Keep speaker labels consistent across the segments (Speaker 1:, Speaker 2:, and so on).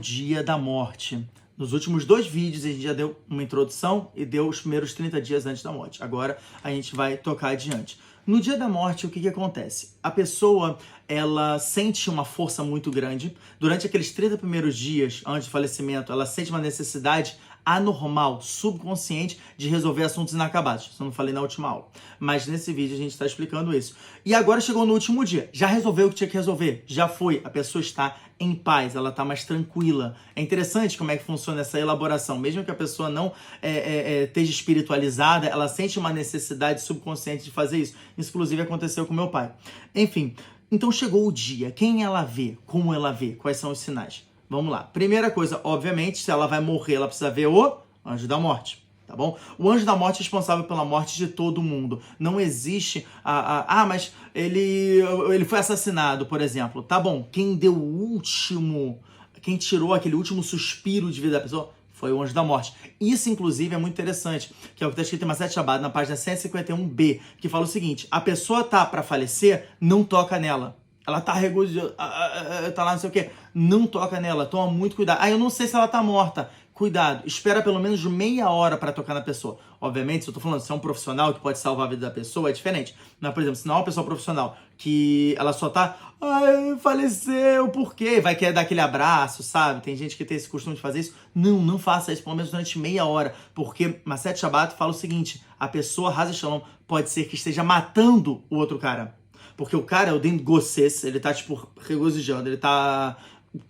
Speaker 1: Dia da morte. Nos últimos 2 vídeos a gente já deu uma introdução e deu os primeiros 30 dias antes da morte. Agora a gente vai tocar adiante. No dia da morte, o que acontece? A pessoa, ela sente uma força muito grande. Durante aqueles 30 primeiros dias antes do falecimento, ela sente uma necessidade anormal, subconsciente, de resolver assuntos inacabados. Isso eu não falei na última aula. Mas nesse vídeo a gente está explicando isso. E agora chegou no último dia. Já resolveu o que tinha que resolver. Já foi. A pessoa está em paz. Ela está mais tranquila. É interessante como é que funciona essa elaboração. Mesmo que a pessoa não esteja espiritualizada, ela sente uma necessidade subconsciente de fazer isso. Isso, inclusive, aconteceu com meu pai. Enfim. Então chegou o dia. Quem ela vê? Como ela vê? Quais são os sinais? Vamos lá. Primeira coisa, obviamente, se ela vai morrer, ela precisa ver o anjo da morte, tá bom? O anjo da morte é responsável pela morte de todo mundo. Não existe mas ele foi assassinado, por exemplo. Tá bom, quem deu quem tirou aquele último suspiro de vida da pessoa foi o anjo da morte. Isso, inclusive, é muito interessante, que é o que está escrito em Masechet Shabbat, na página 151b, que fala o seguinte: a pessoa tá para falecer, não toca nela. Ela tá regozijando, tá lá não sei o quê. Não toca nela, toma muito cuidado. Eu não sei se ela tá morta. Cuidado, espera pelo menos meia hora para tocar na pessoa. Obviamente, se eu tô falando, se é um profissional que pode salvar a vida da pessoa, é diferente. Mas, por exemplo, se não é uma pessoa profissional que ela só tá, faleceu, por quê? Vai querer dar aquele abraço, sabe? Tem gente que tem esse costume de fazer isso. Não faça isso, pelo menos durante meia hora. Porque Masechet Shabbat fala o seguinte: a pessoa, Haz Shalom, pode ser que esteja matando o outro cara. Porque o cara, o dentro Gosses, ele tá, regozijando, ele tá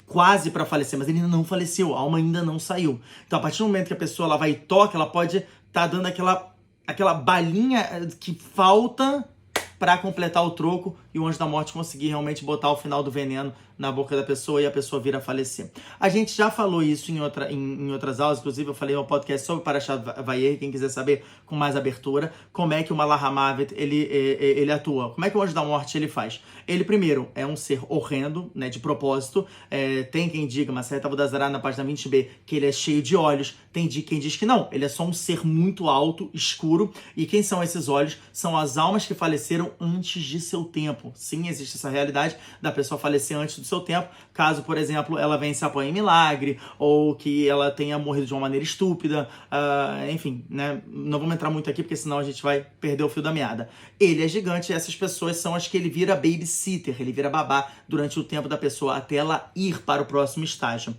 Speaker 1: quase para falecer, mas ele ainda não faleceu, a alma ainda não saiu. Então, a partir do momento que a pessoa ela vai e toca, ela pode tá dando aquela balinha que falta para completar o troco e o anjo da morte conseguir realmente botar o final do veneno na boca da pessoa e a pessoa vir a falecer. A gente já falou isso em outras aulas, inclusive eu falei no podcast sobre Parashat Vayera, quem quiser saber com mais abertura, como é que o Malach HaMavet ele atua, como é que o anjo da morte ele faz. Ele, primeiro, é um ser horrendo, né, de propósito. Tem quem diga, Masechet Avodah Zarah, na página 20b, que ele é cheio de olhos. Tem quem diz que não, ele é só um ser muito alto, escuro. E quem são esses olhos? São as almas que faleceram antes de seu tempo. Sim, existe essa realidade da pessoa falecer antes do seu tempo, caso, por exemplo, ela venha se apoiar em milagre, ou que ela tenha morrido de uma maneira estúpida, enfim, né? Não vamos entrar muito aqui, porque senão a gente vai perder o fio da meada. Ele é gigante e essas pessoas são as que ele vira babysitter, ele vira babá durante o tempo da pessoa até ela ir para o próximo estágio.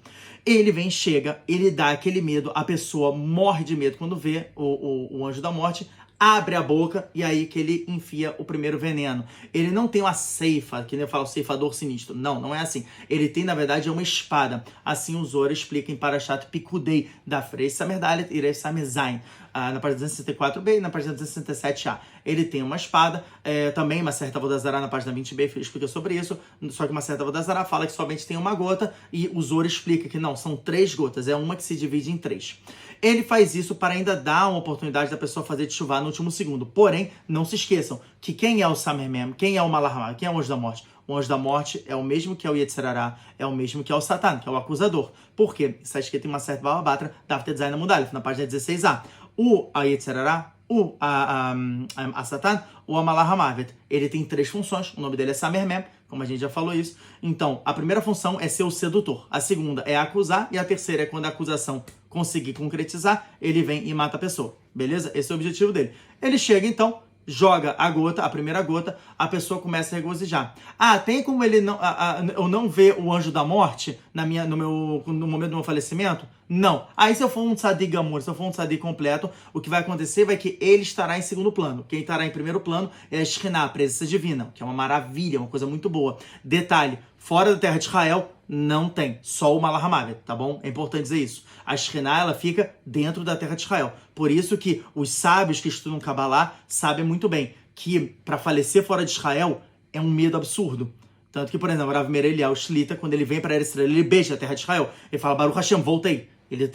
Speaker 1: Ele vem, chega, ele dá aquele medo, a pessoa morre de medo quando vê o anjo da morte, abre a boca e aí que ele enfia o primeiro veneno. Ele não tem uma ceifa, que nem eu falo, ceifador sinistro. Não é assim. Ele tem, na verdade, uma espada. Assim o Zohar explica em Parashat Pikudei, da Frei Samerdalet e Rei Samezain, na página 264b e na página 267a. Ele tem uma espada, também Masechet Avodah Zarah, na página 20b, explica sobre isso, só que Masechet Avodah Zarah fala que somente tem uma gota e o Zohar explica que não, são 3 gotas, é uma que se divide em 3. Ele faz isso para ainda dar uma oportunidade da pessoa fazer de chuva no último segundo. Porém, não se esqueçam que quem é o Samer Mem, quem é o Malach HaMavet, quem é o anjo da morte? O anjo da morte é o mesmo que é o Yetzer Hara, é o mesmo que é o Satan, que é o acusador. Por quê? Isso está escrito em Masechet Bava Batra, Daf Tet Amud Aleph, na página 16a. O Yetzer Hara, a Satan, ou a Malach HaMavet, ele tem 3 funções. O nome dele é Samer Mem, como a gente já falou isso. Então, a primeira função é ser o sedutor. A segunda é acusar. E a terceira é quando a acusação conseguir concretizar, ele vem e mata a pessoa. Beleza? Esse é o objetivo dele. Ele chega, então, joga a gota, a primeira gota, a pessoa começa a regozijar. Tem como ele eu não ver o anjo da morte no momento do meu falecimento? Não. Aí se eu for um tzadik gamur, se eu for um tzadik completo, o que vai acontecer vai que ele estará em segundo plano. Quem estará em primeiro plano é a Shekhinah, a presença divina, que é uma maravilha, uma coisa muito boa. Detalhe, fora da terra de Israel, não tem. Só o Malach HaMavet, tá bom? É importante dizer isso. A Shekhinah, ela fica dentro da terra de Israel. Por isso que os sábios que estudam Kabbalah sabem muito bem que para falecer fora de Israel é um medo absurdo. Tanto que, por exemplo, o Rav Meir Eliyahu Shlita, quando ele vem para Eretz Israel, ele beija a terra de Israel. Ele fala, Baruch Hashem, voltei. Ele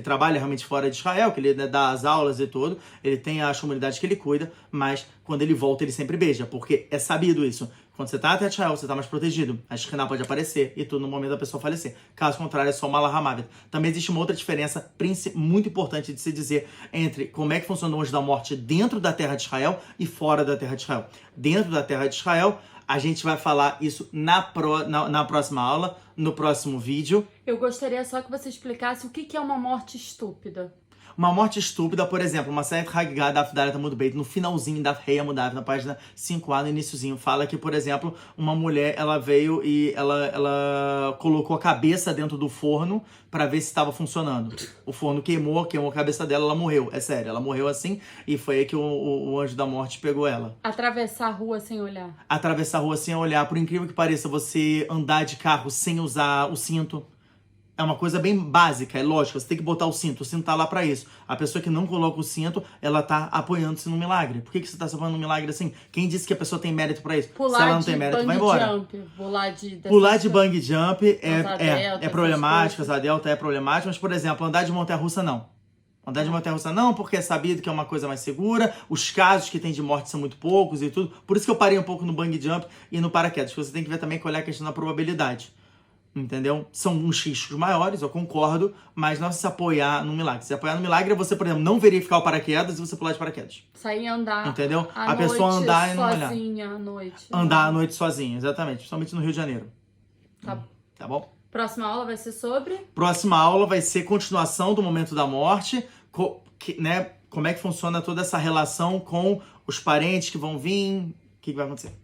Speaker 1: trabalha realmente fora de Israel, que ele dá as aulas e tudo, ele tem as comunidades que ele cuida, mas quando ele volta ele sempre beija, porque é sabido isso. Quando você está na terra de Israel, você está mais protegido. A Shekhinah pode aparecer e tudo no momento da pessoa falecer. Caso contrário, é só o Malach HaMavet. Também existe uma outra diferença muito importante de se dizer entre como é que funciona o anjo da morte dentro da terra de Israel e fora da terra de Israel. Dentro da terra de Israel, A gente vai falar isso na próxima aula, no próximo vídeo.
Speaker 2: Eu gostaria só que você explicasse o que é uma morte estúpida.
Speaker 1: Uma morte estúpida, por exemplo, uma Masechet Hagigah da Daf Amud Beit, no finalzinho da Rei Amudav, na página 5a, no iniciozinho, fala que, por exemplo, uma mulher, ela veio e ela colocou a cabeça dentro do forno para ver se estava funcionando. O forno queimou a cabeça dela, ela morreu. É sério, ela morreu assim e foi aí que o anjo da morte pegou ela.
Speaker 2: Atravessar a rua sem olhar.
Speaker 1: Atravessar a rua sem olhar, por incrível que pareça, você andar de carro sem usar o cinto. É uma coisa bem básica, é lógico, você tem que botar o cinto tá lá pra isso. A pessoa que não coloca o cinto, ela tá apoiando-se no milagre. Por que você tá se apoiando no milagre assim? Quem disse que a pessoa tem mérito pra isso? Se ela não tem mérito, vai embora. Pular de bungee jump é problemático, asa delta é problemático, mas, por exemplo, andar de montanha-russa não. Andar de montanha-russa não, porque é sabido que é uma coisa mais segura, os casos que tem de morte são muito poucos e tudo. Por isso que eu parei um pouco no bungee jump e no paraquedas, porque você tem que ver também qual é a questão da probabilidade. Entendeu? São uns riscos maiores, eu concordo, mas não se apoiar no milagre. Se apoiar no milagre é você, por exemplo, não verificar o paraquedas e você pular de paraquedas.
Speaker 2: Sair andar.
Speaker 1: Entendeu? A pessoa andar e não olhar.
Speaker 2: Sozinha à noite.
Speaker 1: Andar à noite sozinha, exatamente. Principalmente no Rio de Janeiro. Tá bom?
Speaker 2: Próxima aula vai ser sobre?
Speaker 1: Próxima aula vai ser continuação do momento da morte, né? Como é que funciona toda essa relação com os parentes que vão vir, o que vai acontecer.